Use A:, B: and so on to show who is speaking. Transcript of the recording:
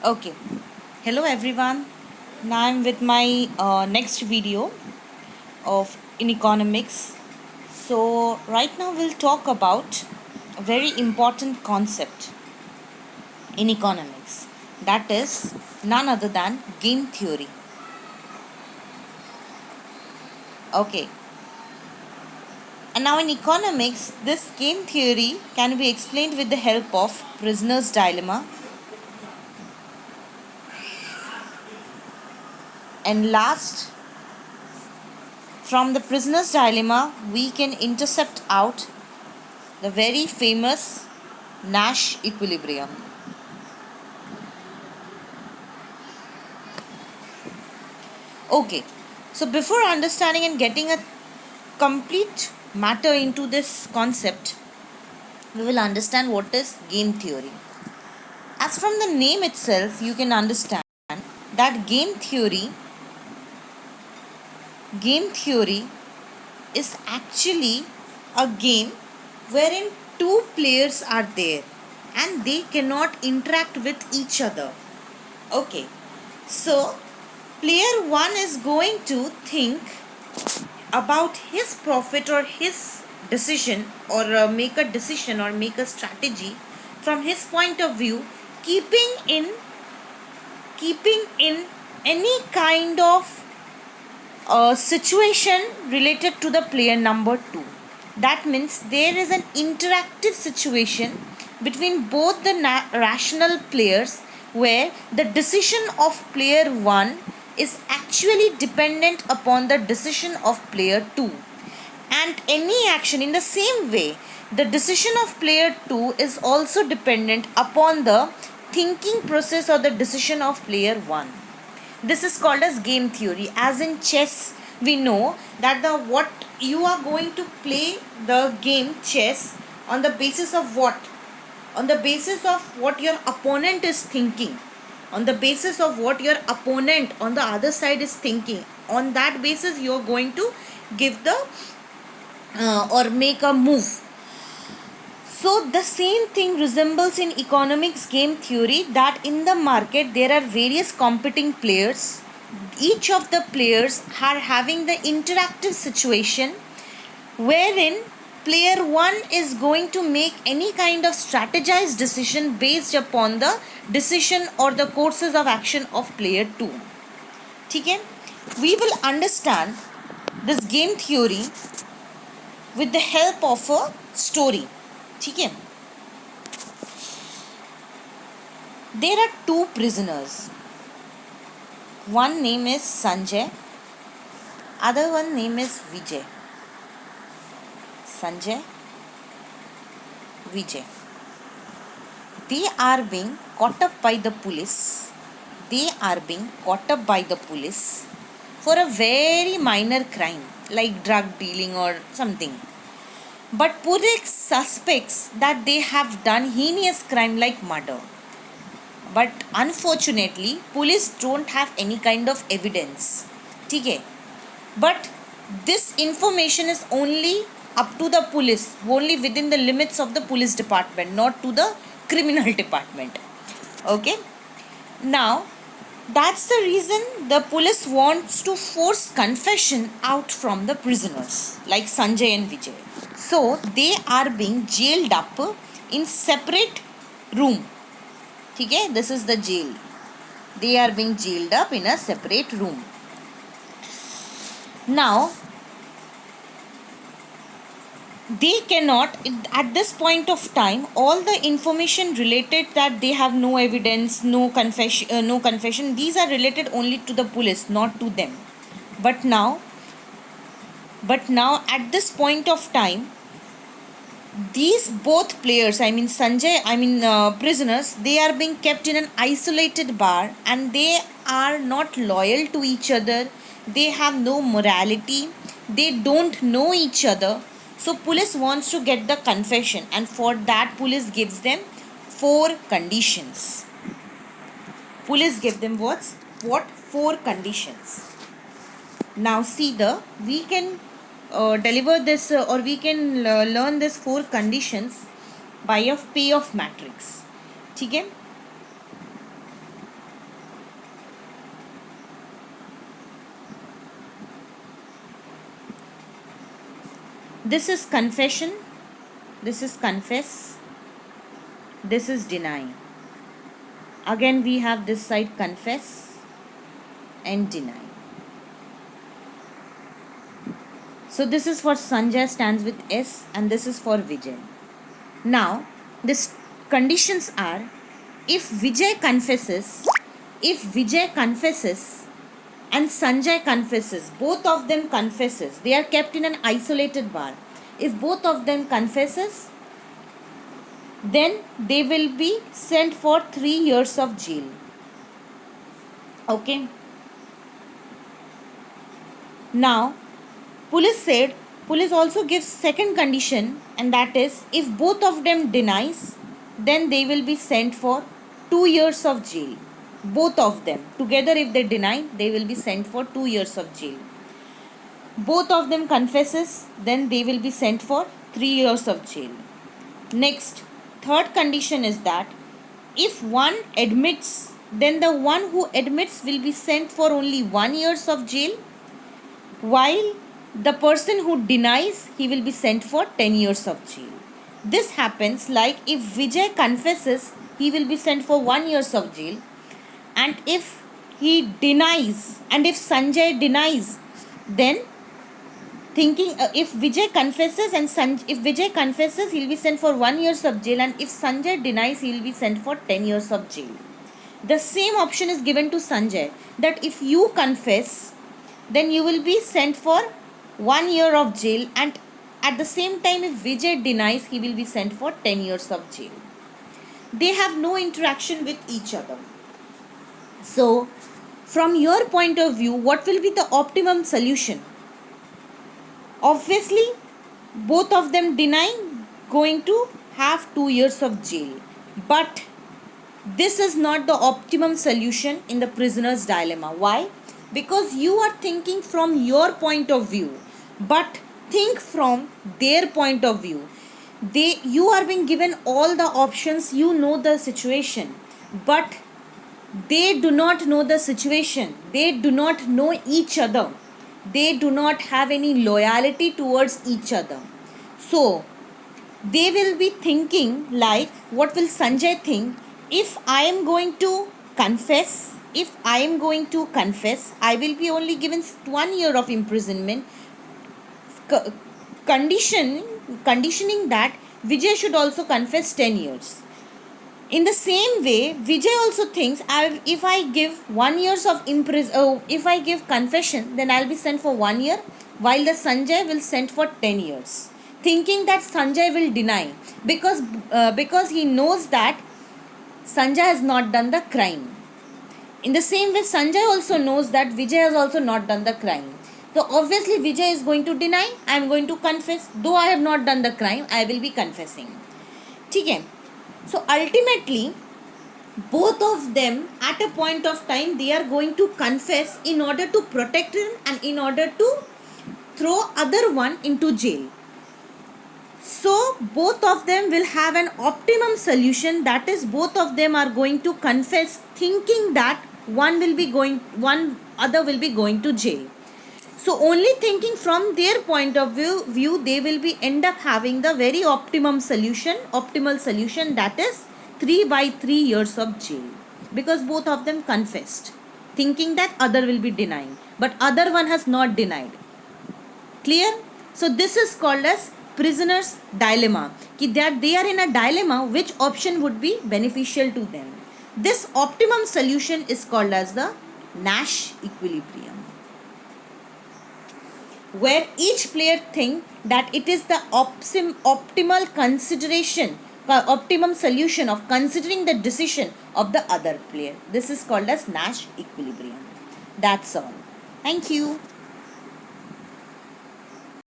A: Okay, hello everyone. Now I'm with my next video of in economics. So right now we'll talk about a very important concept in economics. That is none other than game theory. Okay, and now in economics, this game theory can be explained with the help of prisoner's dilemma. And last, from the prisoner's dilemma, we can intercept out the very famous Nash equilibrium. Okay, so before understanding and getting a complete matter into this concept, we will understand what is game theory. As from the name itself, you can understand that game theory is actually a game wherein two players are there and they cannot interact with each other. Okay, so player 1 is going to think about his profit or his decision, or make a decision or make a strategy from his point of view, keeping in any kind of situation related to the player number 2. That means there is an interactive situation between both the rational players, where the decision of player 1 is actually dependent upon the decision of player 2, and any action in the same way, the decision of player 2 is also dependent upon the thinking process or the decision of player 1. This is called as game theory. As in chess, we know that the what you are going to play the game chess on the basis of what? On the basis of what your opponent is thinking, on the basis of what your opponent on the other side is thinking. On that basis, you are going to give the or make a move. So the same thing resembles in economics game theory, that in the market there are various competing players. Each of the players are having the interactive situation wherein player 1 is going to make any kind of strategized decision based upon the decision or the courses of action of player 2. Okay? We will understand this game theory with the help of a story. Okay? There are two prisoners. One name is Sanjay, other one name is Vijay. Sanjay, Vijay. They are being caught up by the police. They are being caught up by the police for a very minor crime like drug dealing or something. But police suspects that they have done heinous crime like murder. But unfortunately, police don't have any kind of evidence. Okay? But this information is only up to the police, only within the limits of the police department, not to the criminal department. Okay? Now, that's the reason the police wants to force confession out from the prisoners, like Sanjay and Vijay. So, they are being jailed up in separate room. Okay? This is the jail. They are being jailed up in a separate room. Now, they cannot, at this point of time, all the information related, that they have no evidence, no confession, these are related only to the police, not to them. But now at this point of time, these both players, I mean Sanjay, prisoners, they are being kept in an isolated bar, and they are not loyal to each other. They have no morality. They don't know each other. So police wants to get the confession, and for that police gives them four conditions. Police give them what four conditions. Now see, the we can deliver this or we can learn this four conditions by a payoff matrix. ठीक है? This is confession, this is confess, this is deny. Again we have this side confess and deny. So this is for Sanjay, stands with S, and this is for Vijay. Now this conditions are, if Vijay confesses and Sanjay confesses, both of them confesses, they are kept in an isolated bar. If both of them confesses, then they will be sent for 3 years of jail. Okay. Now, police also gives second condition, and that is, if both of them denies, then they will be sent for 2 years of jail. Both of them together, if they deny, they will be sent for 2 years of jail. Both of them confesses, then they will be sent for 3 years of jail. Next, third condition is that if one admits, then the one who admits will be sent for only 1 years of jail, while the person who denies, he will be sent for 10 years of jail. This happens like if Vijay confesses, he will be sent for 1 years of jail, and if he denies, and if Sanjay denies, then thinking if Vijay confesses if Vijay confesses, he will be sent for 1 years of jail, and if Sanjay denies, he will be sent for 10 years of jail. The same option is given to Sanjay, that if you confess, then you will be sent for 1 year of jail, and at the same time if Vijay denies, he will be sent for 10 years of jail. They have no interaction with each other. So from your point of view, what will be the optimum solution? Obviously both of them denying, going to have 2 years of jail, but this is not the optimum solution in the prisoner's dilemma. Why? Because you are thinking from your point of view, but think from their point of view. You are being given all the options, you know the situation, but they do not know the situation, they do not know each other, they do not have any loyalty towards each other. So they will be thinking like, what will Sanjay think? If I am going to confess, I will be only given 1 year of imprisonment, conditioning that Vijay should also confess 10 years. In the same way, Vijay also thinks, if I give 1 years of if I give confession, then I'll be sent for 1 year, while the Sanjay will sent for 10 years. Thinking that Sanjay will deny, because he knows that Sanjay has not done the crime. In the same way, Sanjay also knows that Vijay has also not done the crime. So obviously Vijay is going to deny, I am going to confess. Though I have not done the crime, I will be confessing. Okay. So ultimately, both of them at a point of time, they are going to confess in order to protect him and in order to throw other one into jail. So both of them will have an optimum solution, that is, both of them are going to confess thinking that one other will be going to jail. So only thinking from their point of view, they will be end up having the very optimal solution, that is 3 years of jail, because both of them confessed, thinking that other will be denying, but other one has not denied. Clear? So this is called as prisoner's dilemma, that they are in a dilemma, which option would be beneficial to them. This optimum solution is called as the Nash equilibrium, where each player think that it is the optimal optimum solution of considering the decision of the other player. This is called as Nash equilibrium. That's all. Thank you.